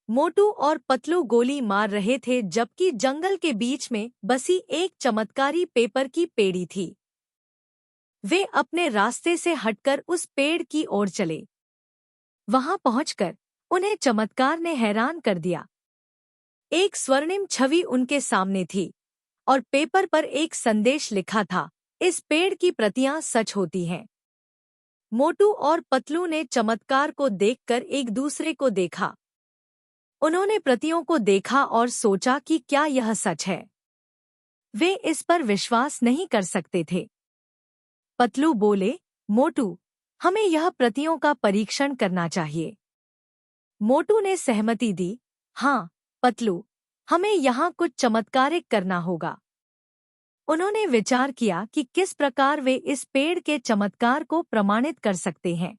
मोटू और पतलू गोली मार रहे थे जबकि जंगल के बीच में बसी एक चमत्कारी पेपर की पेड़ी थी। वे अपने रास्ते से हटकर उस पेड़ की ओर चले। वहां पहुंचकर उन्हें चमत्कार ने हैरान कर दिया। एक स्वर्णिम छवि उनके सामने थी और पेपर पर एक संदेश लिखा था, इस पेड़ की प्रतियां सच होती हैं। मोटू और पतलू ने चमत्कार को देखकर एक दूसरे को देखा। उन्होंने प्रतियों को देखा और सोचा कि क्या यह सच है। वे इस पर विश्वास नहीं कर सकते थे। पतलू बोले, मोटू, हमें यह प्रतियों का परीक्षण करना चाहिए। मोटू ने सहमति दी, हाँ पतलू, हमें यहाँ कुछ चमत्कारिक करना होगा। उन्होंने विचार किया कि किस प्रकार वे इस पेड़ के चमत्कार को प्रमाणित कर सकते हैं।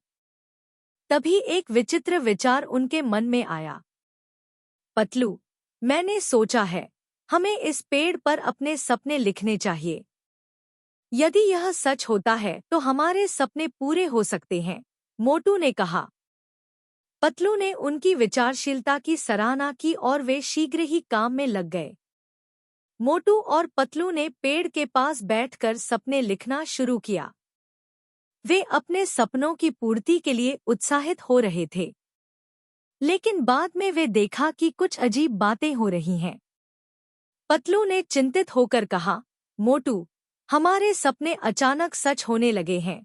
तभी एक विचित्र विचार उनके मन में आया। पतलू, मैंने सोचा है, हमें इस पेड़ पर अपने सपने लिखने चाहिए। यदि यह सच होता है तो हमारे सपने पूरे हो सकते हैं, मोटू ने कहा। पतलू ने उनकी विचारशीलता की सराहना की और वे शीघ्र ही काम में लग गए। मोटू और पतलू ने पेड़ के पास बैठकर सपने लिखना शुरू किया। वे अपने सपनों की पूर्ति के लिए उत्साहित हो रहे थे, लेकिन बाद में वे देखा कि कुछ अजीब बातें हो रही हैं। पतलू ने चिंतित होकर कहा, मोटू, हमारे सपने अचानक सच होने लगे हैं।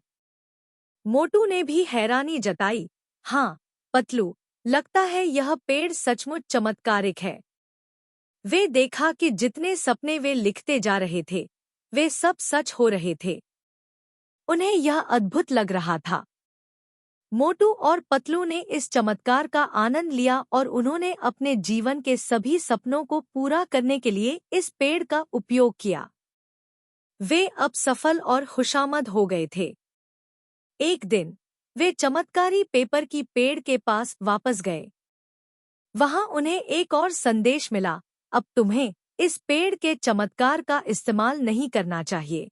मोटू ने भी हैरानी जताई, हाँ पतलू, लगता है यह पेड़ सचमुच चमत्कारिक है। वे देखा कि जितने सपने वे लिखते जा रहे थे, वे सब सच हो रहे थे। उन्हें यह अद्भुत लग रहा था। मोटू और पतलू ने इस चमत्कार का आनंद लिया और उन्होंने अपने जीवन के सभी सपनों को पूरा करने के लिए इस पेड़ का उपयोग किया। वे अब सफल और खुशामद हो गए थे। एक दिन वे चमत्कारी पेपर की पेड़ के पास वापस गए। वहां उन्हें एक और संदेश मिला, अब तुम्हें इस पेड़ के चमत्कार का इस्तेमाल नहीं करना चाहिए।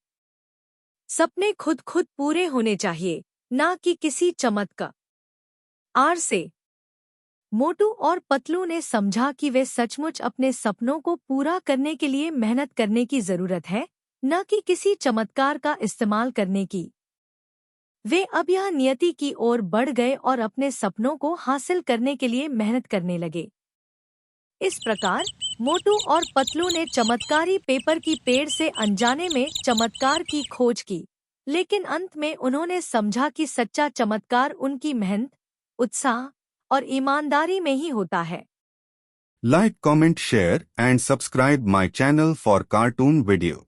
सपने खुद खुद पूरे होने चाहिए, ना कि किसी चमत्कार से। मोटू और पतलू ने समझा कि वे सचमुच अपने सपनों को पूरा करने के लिए मेहनत करने की जरूरत है, न कि किसी चमत्कार का इस्तेमाल करने की। वे अब यह नियति की ओर बढ़ गए और अपने सपनों को हासिल करने के लिए मेहनत करने लगे। इस प्रकार मोटू और पतलू ने चमत्कारी पेपर की पेड़ से अनजाने में चमत्कार की खोज की, लेकिन अंत में उन्होंने समझा कि सच्चा चमत्कार उनकी मेहनत, उत्साह और ईमानदारी में ही होता है। Like, comment, share and subscribe my channel for cartoon video.